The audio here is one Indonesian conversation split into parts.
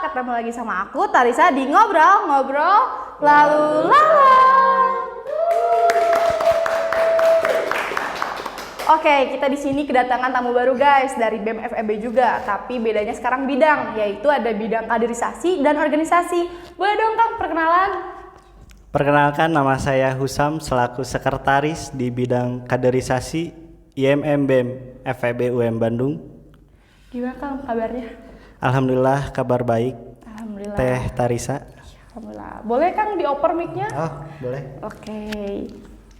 ketemu lagi sama aku Tarisa di Ngobrol Lalu Lala. Oke, kita di sini kedatangan tamu baru guys dari BEM FEB juga, tapi bedanya sekarang bidang, yaitu ada bidang kaderisasi dan organisasi. Boleh dong Kang perkenalan? Perkenalkan, nama saya Husam selaku sekretaris di bidang kaderisasi IMM BEM FEB UM Bandung. Gimana Kang kabarnya? Alhamdulillah kabar baik. Alhamdulillah. Teh Tarisa. Alhamdulillah. Boleh Kang dioper mic-nya? Oh, boleh. Oke.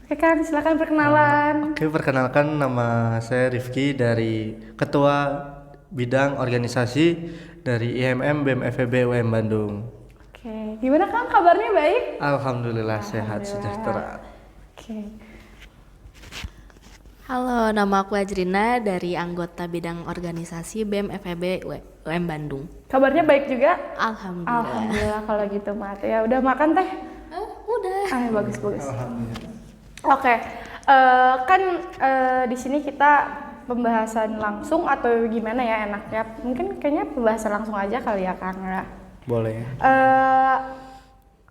Oke Kang, silakan perkenalan. Oke, perkenalkan nama saya Rifki dari Ketua Bidang Organisasi dari IMM BEM FEB UM Bandung. Oke, gimana Kang kabarnya baik? Alhamdulillah sehat sejahtera. Oke. Halo, nama aku Ajrina dari anggota bidang organisasi BEM FEB UM Bandung. Kabarnya baik juga? Alhamdulillah. Alhamdulillah kalau gitu mah. Ya udah makan teh? Udah. Bagus. Alhamdulillah. Oke, kan di sini kita pembahasan langsung atau gimana ya enaknya? Mungkin kayaknya pembahasan langsung aja kali ya Kang ya. Boleh.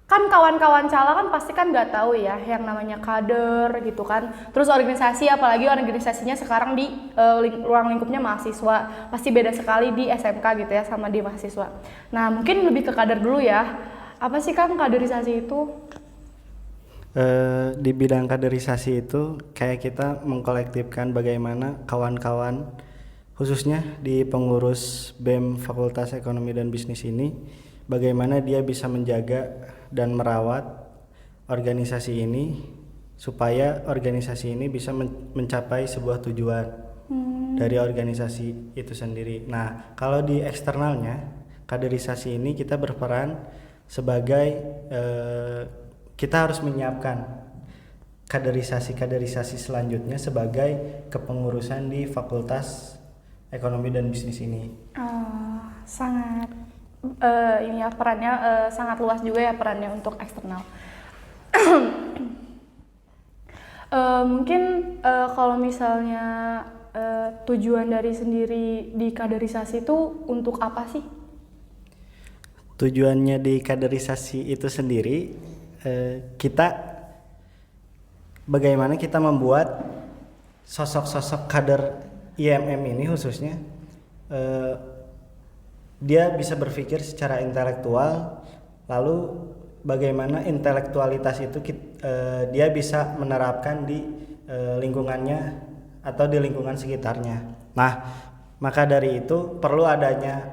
Kan kawan-kawan Cala kan pasti kan nggak tahu ya yang namanya kader gitu kan. Terus organisasi, apalagi organisasinya sekarang di ruang lingkupnya mahasiswa, pasti beda sekali di SMK gitu ya sama di mahasiswa. Nah mungkin lebih ke kader dulu ya. Apa sih Kang kaderisasi itu? Di bidang kaderisasi itu kayak kita mengkolektifkan bagaimana kawan-kawan khususnya di pengurus BEM Fakultas Ekonomi dan Bisnis ini, bagaimana dia bisa menjaga dan merawat organisasi ini supaya organisasi ini bisa mencapai sebuah tujuan dari organisasi itu sendiri. Nah, kalau di eksternalnya kaderisasi ini kita berperan sebagai kita harus menyiapkan kaderisasi selanjutnya sebagai kepengurusan di Fakultas Ekonomi dan Bisnis ini. Sangat ini ya perannya sangat luas juga ya perannya untuk eksternal. Mungkin kalau misalnya tujuan dari sendiri di kaderisasi itu untuk apa sih? Tujuannya di kaderisasi itu sendiri kita bagaimana kita membuat sosok-sosok kader IMM ini khususnya dia bisa berpikir secara intelektual, lalu bagaimana intelektualitas itu dia bisa menerapkan di lingkungannya atau di lingkungan sekitarnya. Nah, maka dari itu perlu adanya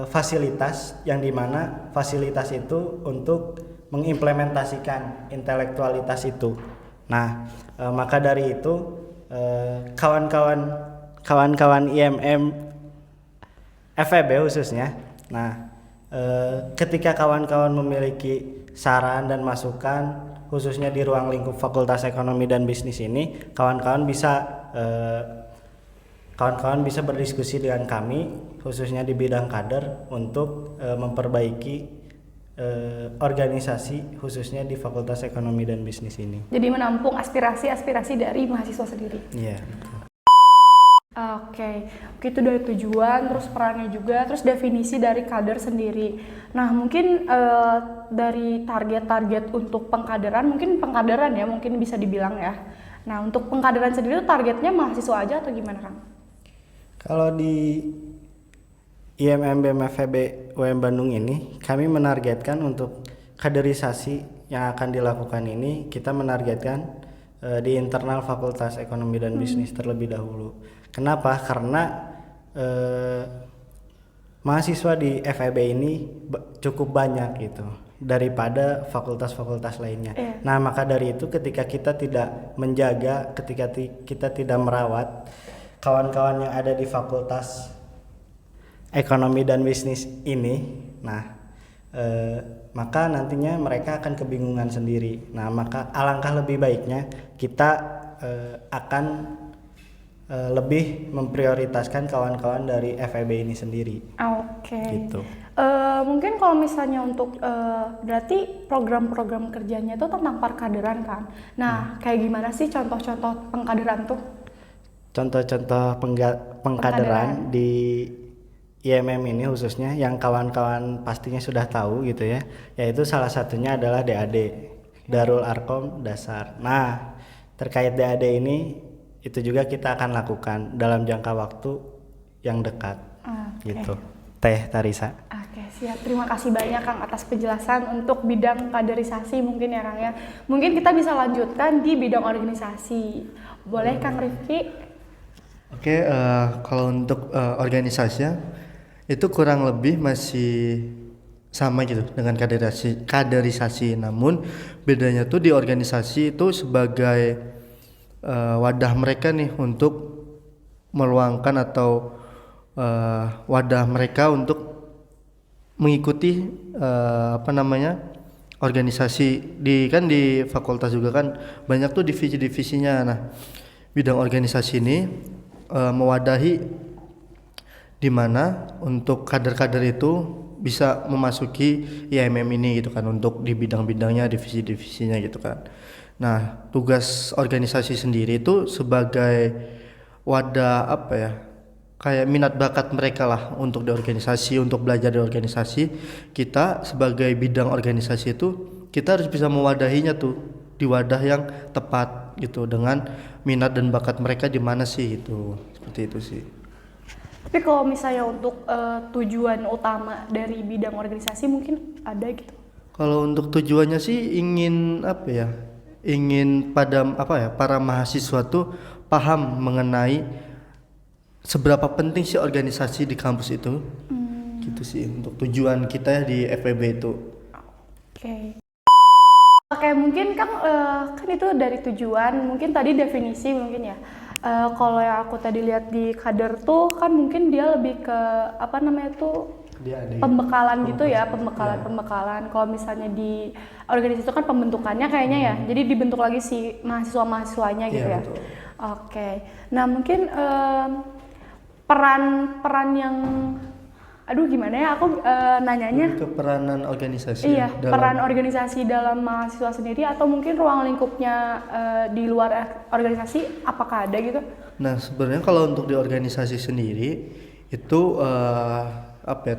fasilitas yang dimana fasilitas itu untuk mengimplementasikan intelektualitas itu. Nah, maka dari itu kawan-kawan IMM FEB khususnya. Nah, ketika kawan-kawan memiliki saran dan masukan khususnya di ruang lingkup Fakultas Ekonomi dan Bisnis ini, kawan-kawan bisa berdiskusi dengan kami khususnya di bidang kader untuk memperbaiki organisasi khususnya di Fakultas Ekonomi dan Bisnis ini. Jadi menampung aspirasi dari mahasiswa sendiri. Iya, betul. Oke, itu dari tujuan, terus perannya juga, terus definisi dari kader sendiri. Nah, mungkin dari target-target untuk pengkaderan, mungkin bisa dibilang ya. Nah, untuk pengkaderan sendiri targetnya mahasiswa aja atau gimana Kang? Kalau di IMM BEM FEB UM Bandung ini, kami menargetkan untuk kaderisasi yang akan dilakukan ini, kita menargetkan di internal Fakultas Ekonomi dan Bisnis terlebih dahulu. Kenapa? Karena mahasiswa di FEB ini cukup banyak gitu daripada fakultas-fakultas lainnya. Nah, maka dari itu ketika kita tidak menjaga, ketika kita tidak merawat kawan-kawan yang ada di Fakultas Ekonomi dan Bisnis ini, nah maka nantinya mereka akan kebingungan sendiri. Nah, maka alangkah lebih baiknya kita akan lebih memprioritaskan kawan-kawan dari FEB ini sendiri. Oke. Gitu. Mungkin kalau misalnya untuk berarti program-program kerjanya itu tentang perkaderan kan. Nah, kayak gimana sih contoh-contoh pengkaderan tuh? Contoh-contoh pengkaderan di IMM ini khususnya yang kawan-kawan pastinya sudah tahu gitu ya, yaitu salah satunya adalah DAD, Darul Arkom Dasar. Nah, terkait DAD ini itu juga kita akan lakukan dalam jangka waktu yang dekat. Gitu. Teh Tarisa. Oke, siap. Terima kasih banyak Kang atas penjelasan untuk bidang kaderisasi mungkin ya Kang ya. Mungkin kita bisa lanjutkan di bidang organisasi. Boleh Kang Rifki? Oke, kalau untuk organisasinya itu kurang lebih masih sama gitu dengan kaderisasi. Namun bedanya tuh di organisasi itu sebagai wadah mereka nih untuk meluangkan atau wadah mereka untuk mengikuti organisasi di fakultas juga kan banyak tuh divisi-divisinya. Nah, bidang organisasi ini mewadahi di mana untuk kader-kader itu bisa memasuki IMM ini gitu kan, untuk di bidang-bidangnya, divisi-divisinya gitu kan. Nah, tugas organisasi sendiri itu sebagai wadah kayak minat bakat mereka lah untuk di organisasi, untuk belajar di organisasi. Kita sebagai bidang organisasi itu kita harus bisa mewadahinya tuh di wadah yang tepat gitu, dengan minat dan bakat mereka di mana sih itu. Seperti itu sih. Tapi kalau misalnya untuk tujuan utama dari bidang organisasi mungkin ada gitu. Kalau untuk tujuannya sih ingin para mahasiswa tuh paham mengenai seberapa penting sih organisasi di kampus itu. Gitu sih untuk tujuan kita di FEB itu. Oke, mungkin Kang kan itu dari tujuan, mungkin tadi definisi mungkin ya. Kalau yang aku tadi lihat di kader tuh kan mungkin dia lebih ke pembekalan gitu ya, pembekalan. Kalau misalnya di organisasi itu kan pembentukannya kayaknya ya, jadi dibentuk lagi si mahasiswanya gitu ya. Betul. Oke, nah mungkin peran yang gimana ya aku nanyanya keperanan organisasi peran organisasi dalam mahasiswa sendiri atau mungkin ruang lingkupnya di luar organisasi apakah ada gitu? Nah, sebenarnya kalau untuk di organisasi sendiri itu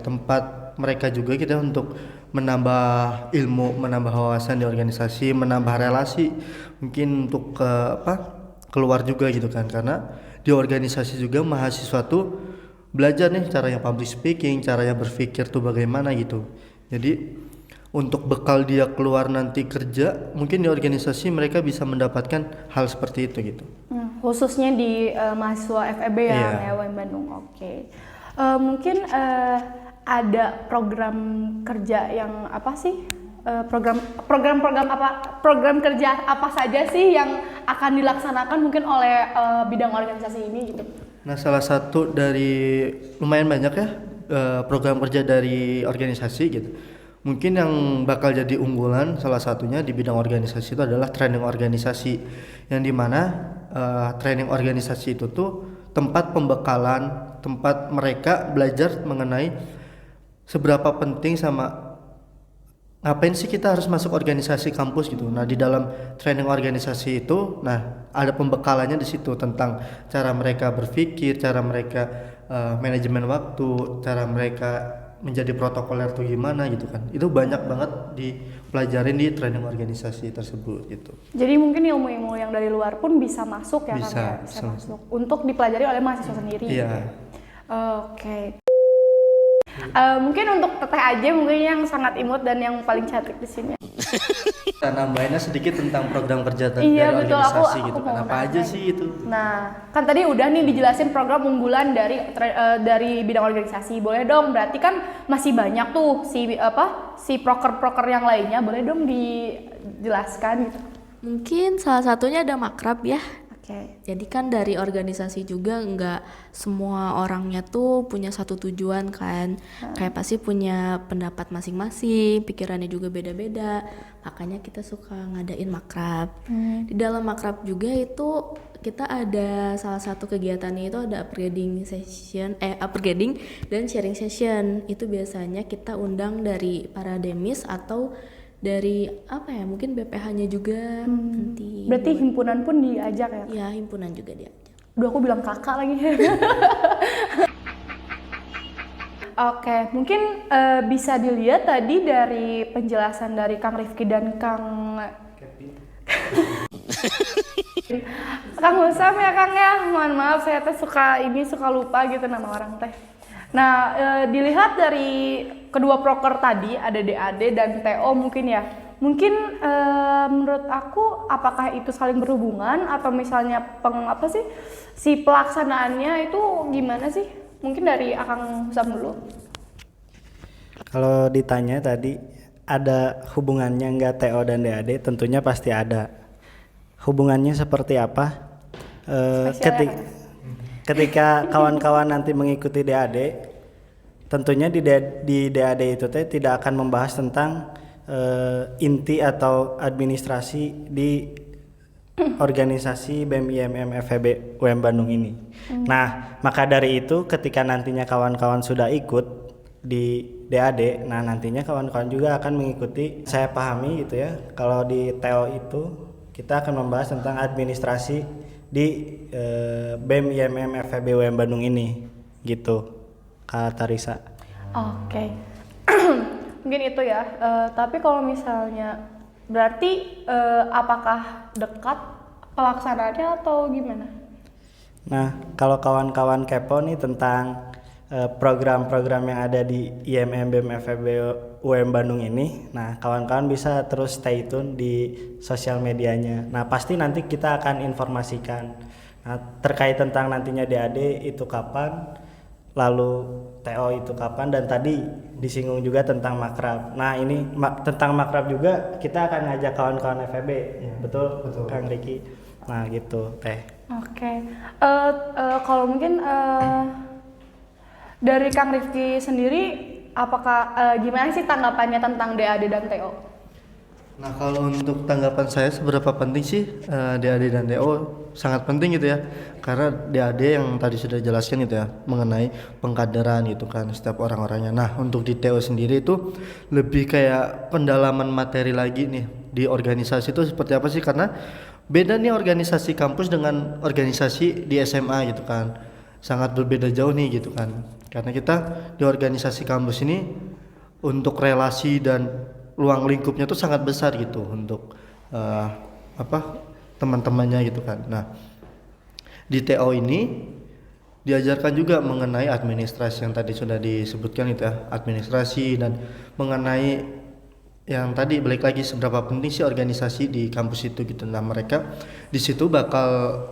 tempat mereka juga kita untuk menambah ilmu, menambah wawasan di organisasi, menambah relasi, mungkin untuk keluar juga gitu kan, karena di organisasi juga mahasiswa tuh belajar nih caranya public speaking, caranya berpikir tuh bagaimana gitu. Jadi untuk bekal dia keluar nanti kerja, mungkin di organisasi mereka bisa mendapatkan hal seperti itu gitu. Khususnya di mahasiswa FEB ya, UM Bandung. Oke. Mungkin ada program kerja yang apa sih? Program kerja apa saja sih yang akan dilaksanakan mungkin oleh bidang organisasi ini gitu? Nah, salah satu dari lumayan banyak ya program kerja dari organisasi gitu. Mungkin yang bakal jadi unggulan salah satunya di bidang organisasi itu adalah training organisasi, yang dimana training organisasi itu tuh tempat pembekalan, tempat mereka belajar mengenai seberapa penting sama ngapain sih kita harus masuk organisasi kampus gitu. Nah, di dalam training organisasi itu, nah ada pembekalannya di situ tentang cara mereka berpikir, cara mereka manajemen waktu, cara mereka menjadi protokoler tuh gimana gitu kan. Itu banyak banget dipelajarin di training organisasi tersebut gitu. Jadi mungkin ilmu-ilmu yang dari luar pun bisa masuk ya bisa masuk untuk dipelajari oleh mahasiswa sendiri. Iya. Oke. Mungkin untuk Teteh aja mungkin yang sangat imut dan yang paling cantik di sini. Kita nambahinnya sedikit tentang program kerja dari betul, organisasi aku gitu kan. mau Apa aja sih itu? Nah, kan tadi udah nih dijelasin program unggulan dari bidang organisasi. Boleh dong, berarti kan masih banyak tuh si proker-proker yang lainnya. Boleh dong dijelaskan gitu. Mungkin salah satunya ada makrab ya. Oke. Jadi kan dari organisasi juga nggak semua orangnya tuh punya satu tujuan kan. Kayak pasti punya pendapat masing-masing, pikirannya juga beda-beda. Makanya kita suka ngadain makrab. Di dalam makrab juga itu kita ada salah satu kegiatannya itu ada upgrading dan sharing session. Itu biasanya kita undang dari para demis atau dari mungkin BPH-nya juga nanti. Berarti himpunan pun diajak ya? Ya, himpunan juga diajak. Udah aku bilang kakak lagi. Oke, mungkin bisa dilihat tadi dari penjelasan dari Kang Rifki dan Kang Kang Husam ya Kang ya. Mohon maaf saya teh suka lupa gitu nama orang teh. Nah, dilihat dari kedua proker tadi ada DAD dan TO mungkin ya. Mungkin menurut aku apakah itu saling berhubungan atau misalnya si pelaksanaannya itu gimana sih? Mungkin dari Akang Husam dulu. Kalau ditanya tadi ada hubungannya nggak TO dan DAD? Tentunya pasti ada. Hubungannya seperti apa? Ketika kawan-kawan nanti mengikuti DAD, tentunya di DAD itu tidak akan membahas tentang inti atau administrasi di organisasi BEM IMM FEB UM Bandung ini. Nah, maka dari itu ketika nantinya kawan-kawan sudah ikut di DAD, nah nantinya kawan-kawan juga akan mengikuti. Saya pahami gitu ya, kalau di TO itu kita akan membahas tentang administrasi di BEM IMM FEB UM Bandung ini gitu, Kak Tarisa. Oke. Mungkin itu ya, tapi kalau misalnya berarti apakah dekat pelaksanaannya atau gimana? Nah, kalau kawan-kawan kepo nih tentang program-program yang ada di IMM BEM FEB UM Bandung ini, nah kawan-kawan bisa terus stay tune di sosial medianya. Nah, pasti nanti kita akan informasikan. Nah, terkait tentang nantinya DAD itu kapan, lalu TO itu kapan, dan tadi disinggung juga tentang makrab. Nah, ini tentang makrab juga kita akan ngajak kawan-kawan FEB, ya, betul Kang Riki. Nah, gitu Teh. Oke. Kalau mungkin dari Kang Rifki sendiri, apakah gimana sih tanggapannya tentang DAD dan TO? Nah, kalau untuk tanggapan saya seberapa penting sih DAD dan TO? Sangat penting gitu ya, karena DAD yang tadi sudah jelaskan gitu ya mengenai pengkaderan gitu kan setiap orang-orangnya. Nah, untuk di TO sendiri itu lebih kayak pendalaman materi lagi nih di organisasi itu seperti apa sih, karena beda nih organisasi kampus dengan organisasi di SMA gitu kan, sangat berbeda jauh nih gitu kan, karena kita di organisasi kampus ini untuk relasi dan ruang lingkupnya tuh sangat besar gitu untuk teman-temannya gitu kan. Nah, di TO ini diajarkan juga mengenai administrasi yang tadi sudah disebutkan itu ya, administrasi, dan mengenai yang tadi balik lagi seberapa penting sih organisasi di kampus itu gitu. Nah, mereka di situ bakal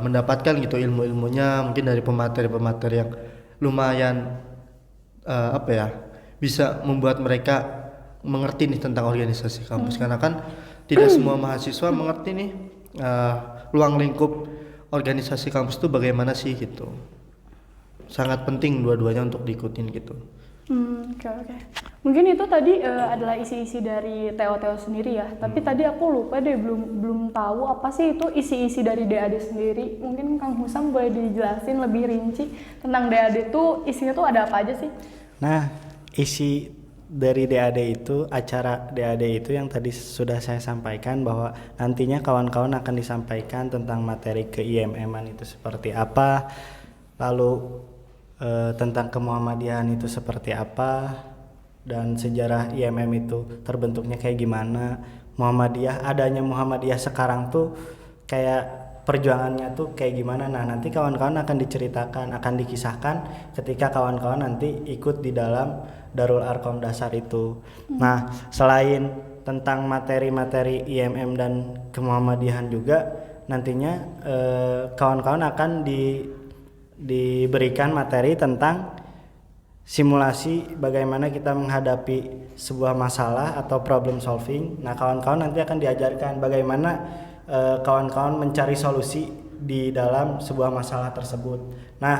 mendapatkan gitu ilmu-ilmunya mungkin dari pemateri-pemateri yang lumayan bisa membuat mereka mengerti nih tentang organisasi kampus, karena kan tidak semua mahasiswa mengerti nih ruang lingkup organisasi kampus itu bagaimana sih gitu. Sangat penting dua-duanya untuk diikutin gitu. Oke. Mungkin itu tadi adalah isi-isi dari TO sendiri ya. Tapi tadi aku lupa deh, belum tahu apa sih itu isi-isi dari DAD sendiri. Mungkin Kang Husam boleh dijelasin lebih rinci tentang DAD itu isinya tuh ada apa aja sih? Nah, isi dari DAD itu, acara DAD itu yang tadi sudah saya sampaikan bahwa nantinya kawan-kawan akan disampaikan tentang materi ke IMM-an itu seperti apa, lalu tentang kemuhammadiyahan itu seperti apa, dan sejarah IMM itu terbentuknya kayak gimana, Muhammadiyah, adanya Muhammadiyah sekarang tuh kayak perjuangannya tuh kayak gimana. Nah, nanti kawan-kawan akan diceritakan, akan dikisahkan ketika kawan-kawan nanti ikut di dalam Darul Arkom dasar itu. Nah, selain tentang materi-materi IMM dan kemuhammadiyahan juga nantinya kawan-kawan akan diberikan materi tentang simulasi bagaimana kita menghadapi sebuah masalah atau problem solving. Nah, kawan-kawan nanti akan diajarkan bagaimana kawan-kawan mencari solusi di dalam sebuah masalah tersebut. Nah,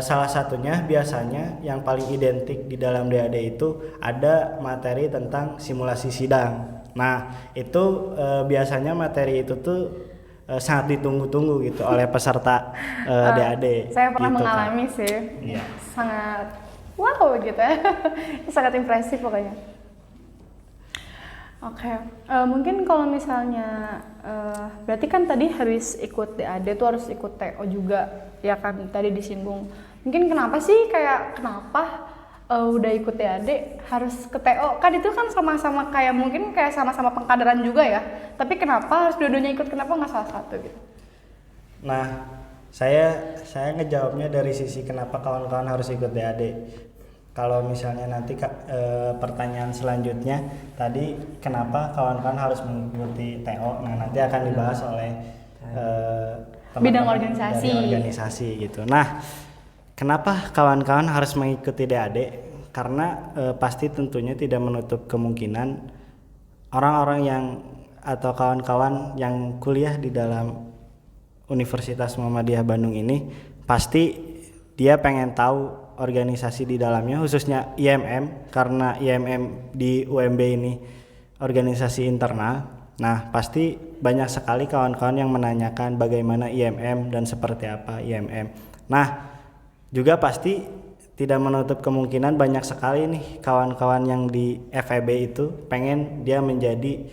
salah satunya biasanya yang paling identik di dalam DAD itu ada materi tentang simulasi sidang. Nah, itu biasanya materi itu tuh sangat ditunggu-tunggu gitu oleh peserta DAD. Saya pernah gitu, mengalami Kak. sih, Iya. sangat wow gitu ya, sangat impresif pokoknya. Oke, mungkin kalau misalnya berarti kan tadi habis ikut DAD tuh harus ikut TO juga, ya kan tadi disinggung. Mungkin kenapa udah ikut DAD harus ke TO, kan itu kan sama-sama kayak mungkin kayak sama-sama pengkaderan juga ya, tapi kenapa harus dua-duanya ikut, kenapa nggak salah satu gitu? Nah, saya ngejawabnya dari sisi kenapa kawan-kawan harus ikut DAD. Kalau misalnya nanti pertanyaan selanjutnya tadi kenapa kawan-kawan harus mengikuti TO, nah nanti akan dibahas oleh bidang teman-teman organisasi. dari organisasi gitu. Nah, kenapa kawan-kawan harus mengikuti DAD? Karena pasti tentunya tidak menutup kemungkinan orang-orang yang atau kawan-kawan yang kuliah di dalam Universitas Muhammadiyah Bandung ini pasti dia pengen tahu organisasi di dalamnya, khususnya IMM, karena IMM di UMB ini organisasi internal. Nah, pasti banyak sekali kawan-kawan yang menanyakan bagaimana IMM dan seperti apa IMM. Nah, juga pasti tidak menutup kemungkinan banyak sekali nih kawan-kawan yang di FEB itu pengen dia menjadi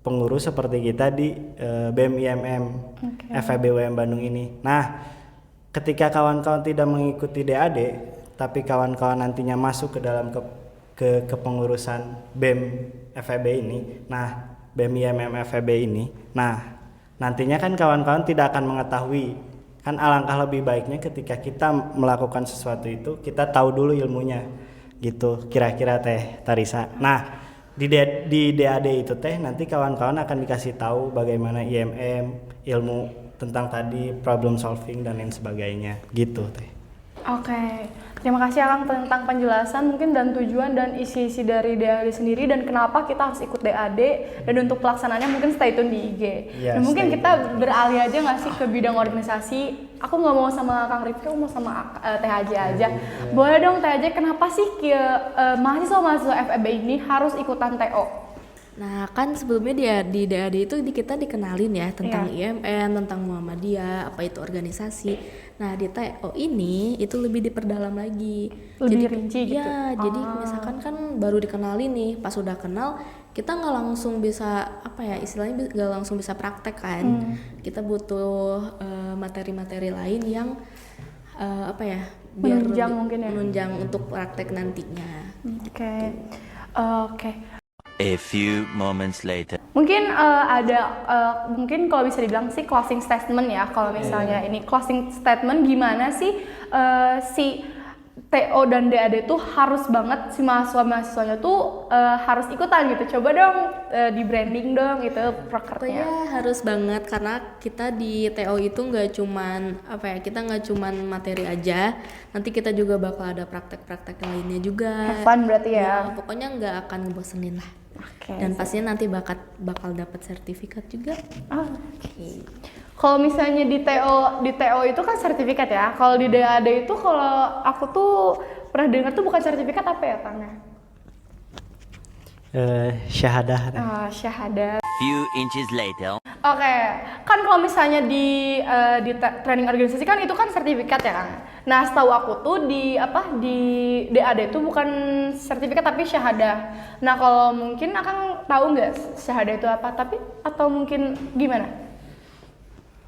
pengurus seperti kita di BEM IMM FEB UM Bandung ini. Nah, ketika kawan-kawan tidak mengikuti DAD, tapi kawan-kawan nantinya masuk ke dalam kepengurusan BEM FEB ini, nah BEM IMM FEB ini, nah nantinya kan kawan-kawan tidak akan mengetahui, kan alangkah lebih baiknya ketika kita melakukan sesuatu itu kita tahu dulu ilmunya gitu, kira-kira Teh Tarisa. Nah di DAD itu Teh nanti kawan-kawan akan dikasih tahu bagaimana IMM, ilmu tentang tadi problem solving dan lain sebagainya gitu Teh. Oke, terima kasih Akang tentang penjelasan mungkin dan tujuan dan isi-isi dari DAD sendiri dan kenapa kita harus ikut DAD, dan untuk pelaksanaannya mungkin stay tune di IG. Dan mungkin kita beralih aja nggak sih ke bidang organisasi. Aku nggak mau sama Kang Rifki, aku mau sama Teh Haji aja. Boleh dong Teh Haji, kenapa sih mahasiswa-mahasiswa FEB ini harus ikutan TO? Nah kan sebelumnya di DAD itu kita dikenalin ya tentang IMM, tentang Muhammadiyah, apa itu organisasi. Nah di TO ini itu lebih diperdalam lagi. Lebih rinci gitu? Ya, jadi misalkan kan baru dikenalin nih, pas udah kenal kita nggak langsung bisa apa ya istilahnya nggak langsung bisa praktek kan. Kita butuh materi-materi lain yang apa ya biar menunjang mungkin ya? menunjang untuk praktek nantinya. Oke. A few moments later. Mungkin mungkin kalau bisa dibilang sih closing statement ya, kalau misalnya ini closing statement gimana sih si TO dan DAD tuh harus banget si mahasiswanya tuh harus ikutan gitu. Coba dong di branding dong itu prokernya. Ya harus banget karena kita di TO itu nggak cuman apa ya, kita nggak cuman materi aja, nanti kita juga bakal ada praktek-praktek lainnya juga. Have fun berarti ya. Pokoknya nggak akan ngebosenin lah. Oke. Dan pastinya nanti bakal dapat sertifikat juga. Oke. Kalau misalnya di TO itu kan sertifikat ya. Kalau di DAD itu kalau aku tuh pernah dengar tuh bukan sertifikat, apa ya Tangnya? Syahadah. Syahadat. Few inches later. Oke, kan kalau misalnya di training organisasi kan itu kan sertifikat ya Kang. Nah setahu aku tuh di DAD itu bukan sertifikat tapi syahadah. Nah kalau mungkin Akang tahu nggak syahadah itu apa? Atau mungkin gimana?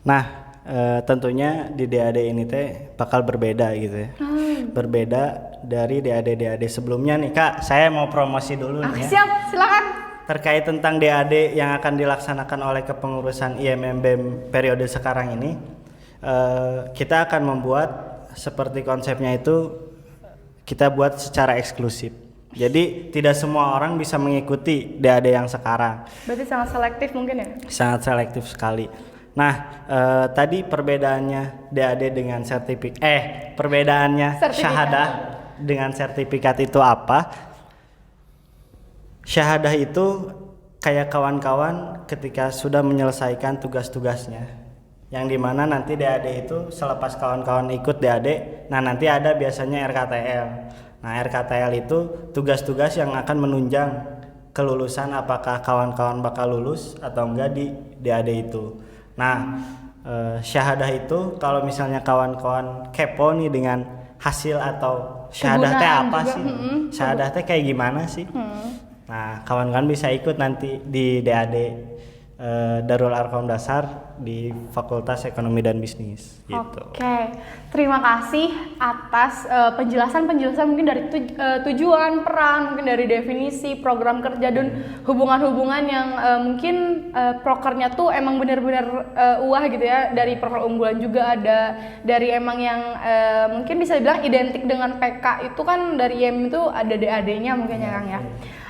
Nah tentunya di DAD ini Teh bakal berbeda gitu ya. Berbeda dari DAD sebelumnya nih Kak. Saya mau promosi dulu nih ya. Siap, silakan. Terkait tentang DAD yang akan dilaksanakan oleh kepengurusan IMM BEM periode sekarang ini, kita akan membuat seperti konsepnya itu kita buat secara eksklusif. Jadi tidak semua orang bisa mengikuti DAD yang sekarang. Berarti sangat selektif mungkin ya? Sangat selektif sekali. Nah, tadi perbedaannya DAD dengan perbedaannya syahadah dengan sertifikat itu apa? Syahadah itu kayak kawan-kawan ketika sudah menyelesaikan tugas-tugasnya, yang dimana nanti DAD itu selepas kawan-kawan ikut DAD, nah nanti ada biasanya RKTL. Nah RKTL itu tugas-tugas yang akan menunjang kelulusan apakah kawan-kawan bakal lulus atau enggak di DAD itu. Nah syahadah itu kalau misalnya kawan-kawan kepo nih dengan hasil atau syahadah teh apa sih? Syahadah teh kayak gimana sih? Nah, kawan-kawan bisa ikut nanti di DAD Darul Arqam Dasar di Fakultas Ekonomi dan Bisnis gitu. Oke, terima kasih atas penjelasan-penjelasan mungkin dari tujuan, peran, mungkin dari definisi, program kerja dan hubungan-hubungan yang mungkin prokernya tuh emang benar-benar wah gitu ya. Dari proker unggulan juga ada, dari emang yang mungkin bisa dibilang identik dengan PK itu kan dari YM itu ada DAD-nya mungkin ya Kang ya.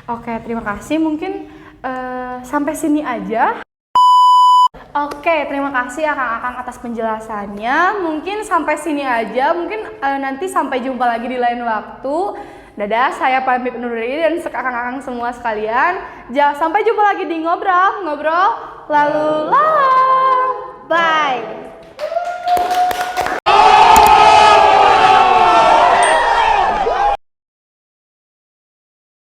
Oke, terima kasih. Mungkin sampai sini aja. Oke, terima kasih ya Kang atas penjelasannya. Mungkin sampai sini aja. Mungkin nanti sampai jumpa lagi di lain waktu. Dadah, saya pamit undur diri dan kakak-kakak semua sekalian. Sampai jumpa lagi di ngobrol lalu lalang. Bye.